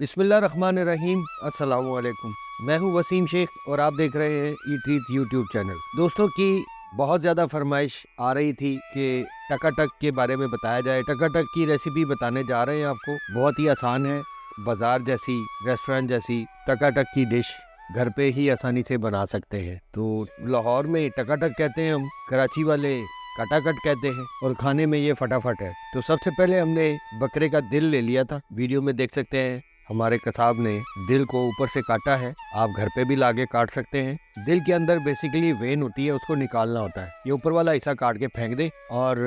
बिस्मिल्लाहिर्रहमानिर्रहीम। अस्सलाम वालेकुम। मैं हूं वसीम शेख और आप देख रहे हैं ईट रीत यूट्यूब चैनल। दोस्तों की बहुत ज़्यादा फरमाइश आ रही थी कि टकाटक के बारे में बताया जाए। टकाटक की रेसिपी बताने जा रहे हैं आपको। बहुत ही आसान है। बाज़ार जैसी, रेस्टोरेंट जैसी टकाटक की डिश घर पे ही आसानी से बना सकते हैं। तो लाहौर में टकाटक कहते हैं हम, कराची वाले कटाकट कहते हैं और खाने में ये फटाफट है। तो सबसे पहले हमने बकरे का दिल ले लिया था। वीडियो में देख सकते हैं हमारे कसाब ने दिल को ऊपर से काटा है। आप घर पे भी लाके काट सकते हैं। दिल के अंदर बेसिकली वेन होती है, उसको निकालना होता है। ये ऊपर वाला हिस्सा काट के फेंक दे और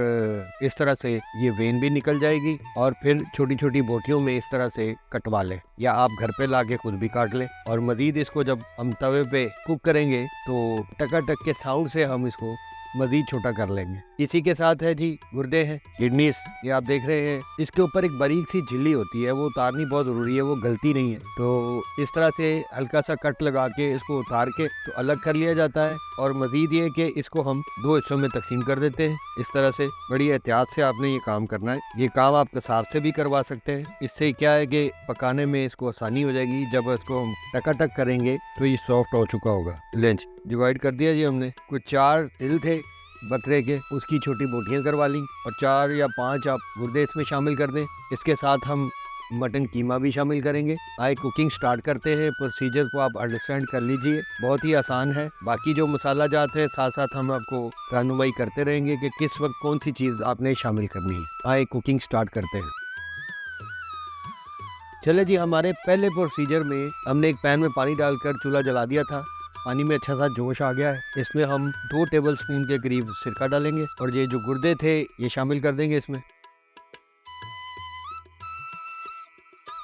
इस तरह से ये वेन भी निकल जाएगी और फिर छोटी छोटी बोटियों में इस तरह से कटवा ले, या आप घर पे लाके खुद भी काट ले। और मजीद इसको जब हम तवे पे कुक करेंगे तो टकाटक के साउंड से हम इसको मजीद छोटा कर लेंगे। इसी के साथ है जी गुर्दे हैं, किडनीज, ये आप देख रहे हैं। इसके ऊपर एक बारीक सी झिल्ली होती है, वो उतारनी बहुत जरूरी है, वो गलती नहीं है। तो इस तरह से हल्का सा कट लगा के इसको उतार के तो अलग कर लिया जाता है। और मजीद ये कि इसको हम दो हिस्सों में तकसीम कर देते हैं। इस तरह से बड़ी एहतियात से आपने ये काम करना है। ये काम आप कसाब से भी करवा सकते हैं। इससे क्या है कि पकाने में इसको आसानी हो जाएगी। जब इसको हम टकाटक करेंगे तो ये सॉफ्ट हो चुका होगा। लेंच डिवाइड कर दिया जी हमने। कुछ 4 दिल थे बकरे के, उसकी छोटी बोटियां करवा ली और 4 या 5 आप गुर्दे इसमें शामिल कर दें। इसके साथ हम मटन कीमा भी शामिल करेंगे। आए कुकिंग स्टार्ट करते हैं। प्रोसीजर को आप अंडरस्टैंड कर लीजिए, बहुत ही आसान है। बाकी जो मसाला जात है साथ साथ हम आपको रहनुमाई करते रहेंगे कि किस वक्त कौन सी चीज़ आपने शामिल करनी है। आए कुकिंग स्टार्ट करते हैं। चले जी, हमारे पहले प्रोसीजर में हमने एक पैन में पानी डालकर चूल्हा जला दिया था। पानी में अच्छा सा जोश आ गया है। इसमें हम 2 टेबलस्पून के करीब सिरका डालेंगे और ये जो गुर्दे थे ये शामिल कर देंगे इसमें।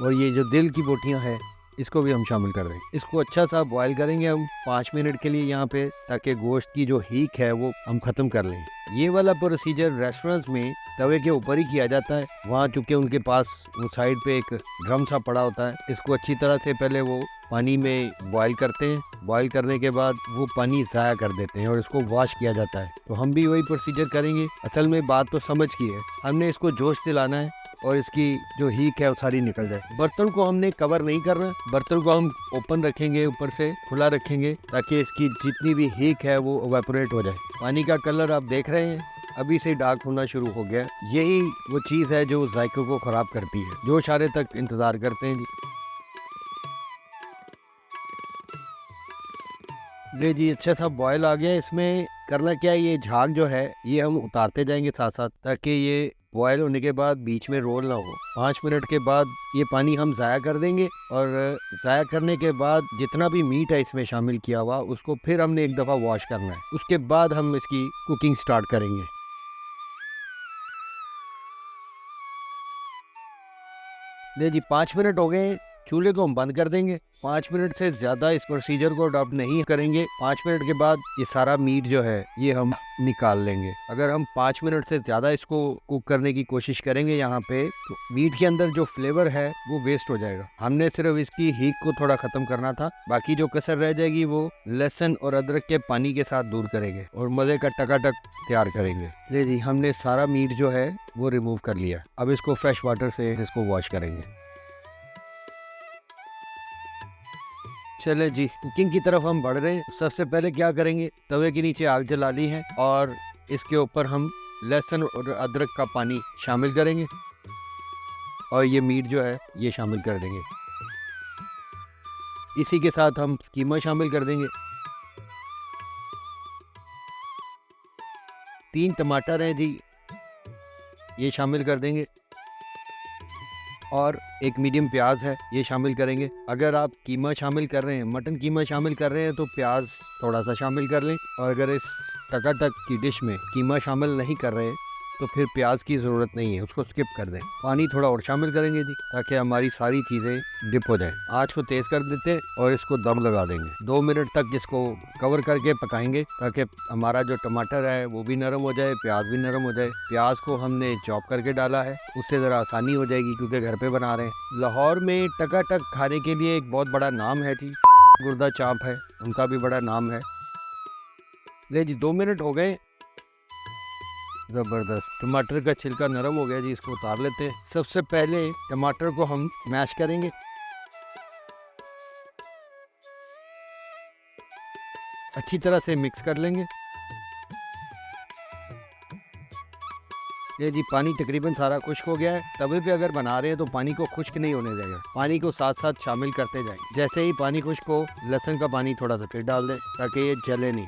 और ये जो दिल की बोटियां हैं इसको भी हम शामिल कर देंगे। इसको अच्छा सा बॉईल करेंगे हम 5 मिनट के लिए यहाँ पे, ताकि गोश्त की जो हीक है वो हम ख़त्म कर लें। ये वाला प्रोसीजर रेस्टोरेंट्स में तवे के ऊपर ही किया जाता है। वहाँ चूँकि उनके पास वो साइड पे एक ड्रम सा पड़ा होता है। इसको अच्छी तरह से पहले वो पानी में बॉईल करते हैं। बॉईल करने के बाद वो पानी ज़ाया कर देते हैं और इसको वॉश किया जाता है। तो हम भी वही प्रोसीजर करेंगे। असल में बात तो समझ की है, हमने इसको जोश दिलाना है और इसकी जो हीक है वो सारी निकल जाए। बर्तन को हमने कवर नहीं करना, बर्तन को हम ओपन रखेंगे, ऊपर से खुला रखेंगे, ताकि इसकी जितनी भी हीक है वो इवेपोरेट हो जाए। पानी का कलर आप देख रहे हैं अभी से डार्क होना शुरू हो गया। यही वो चीज़ है जो जायके को ख़राब करती है। जोश आने तक इंतज़ार करते हैं जी। ले जी, अच्छा सा बॉयल आ गया। इसमें करना क्या है, ये झाग जो है ये हम उतारते जाएंगे साथ साथ, ताकि ये बॉयल होने के बाद बीच में रोल ना हो। 5 मिनट के बाद ये पानी हम ज़ाया कर देंगे और ज़ाया करने के बाद जितना भी मीट है इसमें शामिल किया हुआ उसको फिर हमने एक दफ़ा वॉश करना है। उसके बाद हम इसकी कुकिंग स्टार्ट करेंगे। ले जी, 5 मिनट हो गए। चूल्हे को हम बंद कर देंगे। 5 मिनट से ज़्यादा इस प्रोसीजर को अडॉप्ट नहीं करेंगे। 5 मिनट के बाद ये सारा मीट जो है ये हम निकाल लेंगे। अगर हम 5 मिनट से ज़्यादा इसको कुक करने की कोशिश करेंगे यहाँ पे, तो मीट के अंदर जो फ्लेवर है वो वेस्ट हो जाएगा। हमने सिर्फ इसकी हीक को थोड़ा ख़त्म करना था। बाकी जो कसर रह जाएगी वो लहसुन और अदरक के पानी के साथ दूर करेंगे और मज़े का टकाटक तैयार करेंगे। ले जी, हमने सारा मीट जो है वो रिमूव कर लिया। अब इसको फ्रेश वाटर से इसको वॉश करेंगे। चले जी, कुकिंग की तरफ हम बढ़ रहे हैं। सबसे पहले क्या करेंगे, तवे के नीचे आग जला ली है और इसके ऊपर हम लहसुन और अदरक का पानी शामिल करेंगे और ये मीट जो है ये शामिल कर देंगे। इसी के साथ हम कीमा शामिल कर देंगे। 3 टमाटर हैं जी, ये शामिल कर देंगे और एक मीडियम प्याज है ये शामिल करेंगे। अगर आप कीमा शामिल कर रहे हैं, मटन कीमा शामिल कर रहे हैं तो प्याज थोड़ा सा शामिल कर लें। और अगर इस टकाटक की डिश में कीमा शामिल नहीं कर रहे तो फिर प्याज की ज़रूरत नहीं है, उसको स्किप कर दें। पानी थोड़ा और शामिल करेंगे जी, ताकि हमारी सारी चीज़ें डिप हो जाएं। आँच को तेज़ कर देते हैं और इसको दम लगा देंगे। 2 मिनट तक इसको कवर करके पकाएंगे, ताकि हमारा जो टमाटर है वो भी नरम हो जाए, प्याज भी नरम हो जाए। प्याज को हमने चॉप करके डाला है, उससे ज़रा आसानी हो जाएगी क्योंकि घर पे बना रहे हैं। लाहौर में टकाटक खाने के लिए एक बहुत बड़ा नाम है जी, गुर्दा चाप है, उनका भी बड़ा नाम है। ले जी, 2 मिनट हो गए। ज़बरदस्त, टमाटर का छिलका नरम हो गया जी, इसको उतार लेते हैं। सबसे पहले टमाटर को हम मैश करेंगे। अच्छी तरह से मिक्स कर लेंगे। ये जी पानी तकरीबन सारा खुश्क हो गया है। तवे पे अगर बना रहे हैं तो पानी को खुश्क नहीं होने देगा, पानी को साथ साथ शामिल करते जाएं। जैसे ही पानी खुश्क हो, लहसुन का पानी थोड़ा सा फिर डाल दें ताकि ये जले नहीं।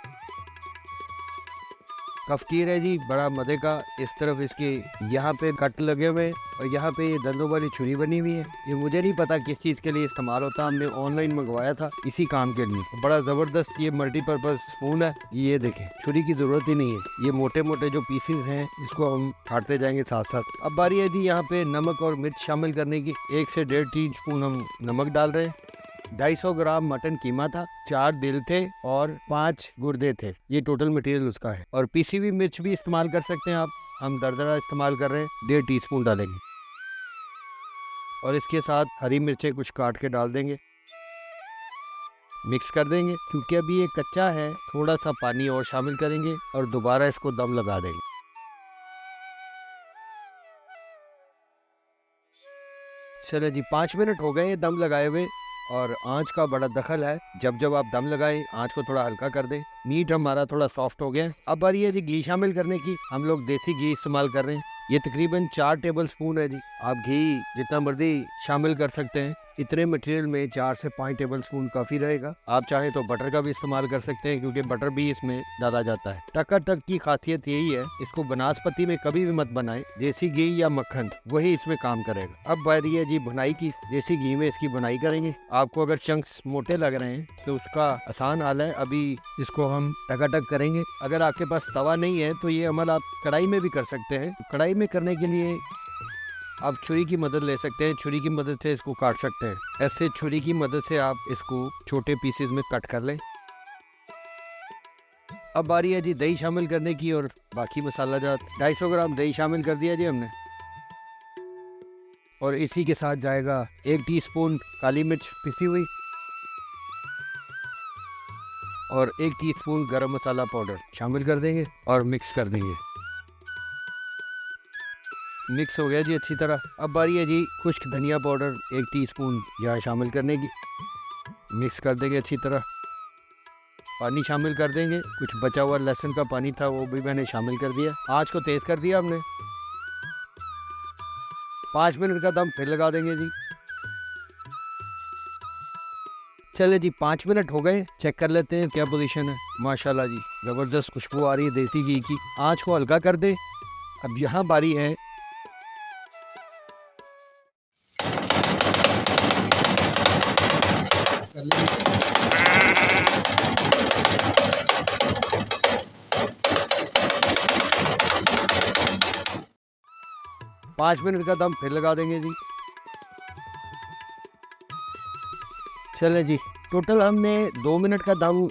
कफकीर है जी बड़ा मज़े का। इस तरफ इसके यहाँ पे कट लगे हुए हैं और यहाँ पे ये दंदों वाली छुरी बनी हुई है। ये मुझे नहीं पता किस चीज़ के लिए इस्तेमाल होता, हमने ऑनलाइन मंगवाया था इसी काम के लिए। बड़ा ज़बरदस्त ये मल्टीपर्पज़ स्पून है। ये देखें, छुरी की ज़रूरत ही नहीं है। ये मोटे मोटे जो पीसेस हैं इसको हम काटते जाएंगे साथ साथ। अब बारी है जी यहाँ पे नमक और मिर्च शामिल करने की। 1 से 1.5 टीस्पून हम नमक डाल रहे हैं। 250 ग्राम मटन कीमा था, 4 दिल थे और 5 गुर्दे थे। ये टोटल मटेरियल उसका है। और पीसी हुई मिर्च भी इस्तेमाल कर सकते हैं आप, हम दरदरा इस्तेमाल कर रहे हैं। 1.5 टीस्पून डालेंगे और इसके साथ हरी मिर्चें कुछ काट के डाल देंगे। मिक्स कर देंगे। क्योंकि अभी ये कच्चा है, थोड़ा सा पानी और शामिल करेंगे और दोबारा इसको दम लगा देंगे। चले जी 5 मिनट हो गए ये दम लगाए हुए और आंच का बड़ा दखल है। जब जब आप दम लगाएं आंच को थोड़ा हल्का कर दें। मीट हमारा थोड़ा सॉफ्ट हो गया है। अब बारी है जी घी शामिल करने की। हम लोग देसी घी इस्तेमाल कर रहे हैं। ये तकरीबन 4 टेबल स्पून है जी। आप घी जितना मर्जी शामिल कर सकते हैं। इतने मटेरियल में 4 से 5 टेबल स्पून काफ़ी रहेगा। आप चाहें तो बटर का भी इस्तेमाल कर सकते हैं क्योंकि बटर भी इसमें डाला जाता है। टकाटक की खासियत यही है, इसको बनास्पति में कभी भी मत बनाएं। देसी घी या मक्खन वही इसमें काम करेगा। अब बारी है जी भुनाई की। देसी घी में इसकी भुनाई करेंगे। आपको अगर चंक्स मोटे लग रहे हैं तो उसका आसान हाल है, अभी इसको हम टकाटक करेंगे। अगर आपके पास तवा नहीं है तो ये अमल आप कढ़ाई में भी कर सकते हैं। कढ़ाई में करने के लिए आप छुरी की मदद ले सकते हैं। छुरी की मदद से इसको काट सकते हैं। ऐसे छुरी की मदद से आप इसको छोटे पीसेस में कट कर लें। अब बारी है जी दही शामिल करने की और बाकी मसाला जात। 250 ग्राम दही शामिल कर दिया जी हमने और इसी के साथ जाएगा 1 टीस्पून काली मिर्च पिसी हुई और 1 टीस्पून गरम मसाला पाउडर शामिल कर देंगे और मिक्स कर देंगे। मिक्स हो गया जी अच्छी तरह। अब बारी है जी खुश्क धनिया पाउडर 1 टीस्पून यहाँ शामिल करने की। मिक्स कर देंगे अच्छी तरह। पानी शामिल कर देंगे। कुछ बचा हुआ लहसुन का पानी था वो भी मैंने शामिल कर दिया। आँच को तेज़ कर दिया हमने। 5 मिनट का दम फिर लगा देंगे जी। चले जी 5 मिनट हो गए, चेक कर लेते हैं क्या पोजीशन है। माशाल्लाह जी ज़बरदस्त खुशबू आ रही है देसी घी की। आँच को हल्का कर दे। अब यहाँ बारी है 5 मिनट का दम फिर लगा देंगे जी। चले जी टोटल हमने 2 मिनट का दम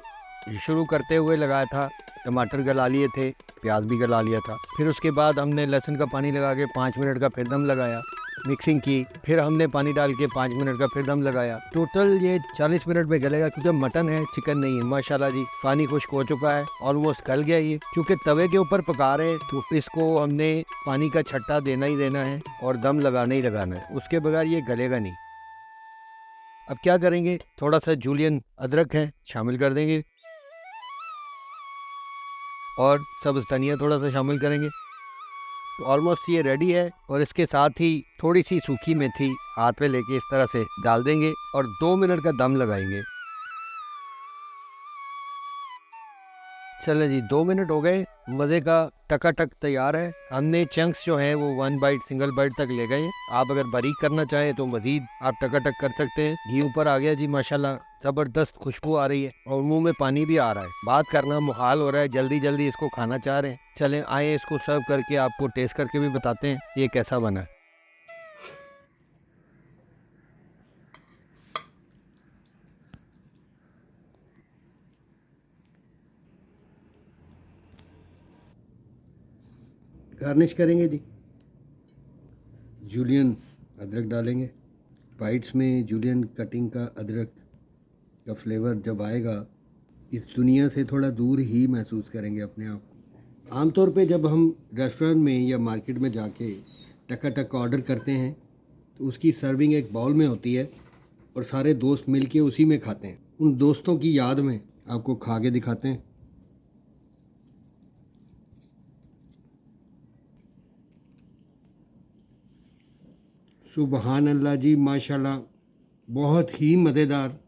शुरू करते हुए लगाया था। टमाटर गला लिए थे, प्याज भी गला लिया था। फिर उसके बाद हमने लहसुन का पानी लगा के 5 मिनट का फिर दम लगाया, मिक्सिंग की। फिर हमने पानी डाल के 5 मिनट का फिर दम लगाया। टोटल ये 40 मिनट में गलेगा क्योंकि मटन है, चिकन नहीं है। माशाल्लाह जी पानी खुश्क हो चुका है, ऑलमोस्ट गल गया ये। क्योंकि तवे के ऊपर पका रहे हैं तो इसको हमने पानी का छट्टा देना ही देना है और दम लगाना ही लगाना है, उसके बगैर ये गलेगा नहीं। अब क्या करेंगे, थोड़ा सा जूलियन अदरक है शामिल कर देंगे और सब्ज़ धनिया थोड़ा सा शामिल करेंगे। तो ऑलमोस्ट ये रेडी है। और इसके साथ ही थोड़ी सी सूखी मेथी हाथ पे लेके इस तरह से डाल देंगे और 2 मिनट का दम लगाएंगे। चले जी 2 मिनट हो गए, मज़े का टकाटक तैयार है। हमने चंक्स जो हैं वो 1 बाइट सिंगल बाइट तक ले गए। आप अगर बारीक करना चाहें तो मज़ीद आप टकाटक कर सकते हैं। घी ऊपर आ गया जी माशाल्लाह, ज़बरदस्त खुशबू आ रही है और मुंह में पानी भी आ रहा है। बात करना मुहाल हो रहा है, जल्दी जल्दी इसको खाना चाह रहे हैं। चलें आए इसको सर्व करके आपको टेस्ट करके भी बताते हैं ये कैसा बना है। गार्निश करेंगे जी, जूलियन अदरक डालेंगे। बाइट्स में जूलियन कटिंग का अदरक का फ्लेवर जब आएगा, इस दुनिया से थोड़ा दूर ही महसूस करेंगे अपने आप। आमतौर पे जब हम रेस्टोरेंट में या मार्केट में जाके टकाटक ऑर्डर करते हैं तो उसकी सर्विंग एक बाउल में होती है और सारे दोस्त मिलके उसी में खाते हैं। उन दोस्तों की याद में आपको खा के दिखाते हैं। सुबहान अल्लाह जी, माशाल्लाह, बहुत ही मज़ेदार,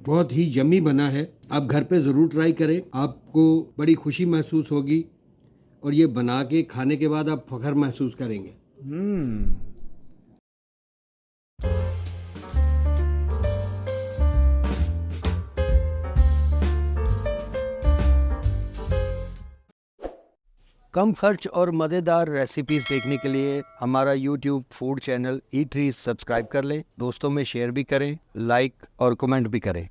बहुत ही यम्मी बना है। आप घर पे ज़रूर ट्राई करें, आपको बड़ी खुशी महसूस होगी और ये बना के खाने के बाद आप फ़ख्र महसूस करेंगे। कम खर्च और मज़ेदार रेसिपीज़ देखने के लिए हमारा YouTube food channel eateries subscribe कर लें, दोस्तों में शेयर भी करें, लाइक और कमेंट भी करें।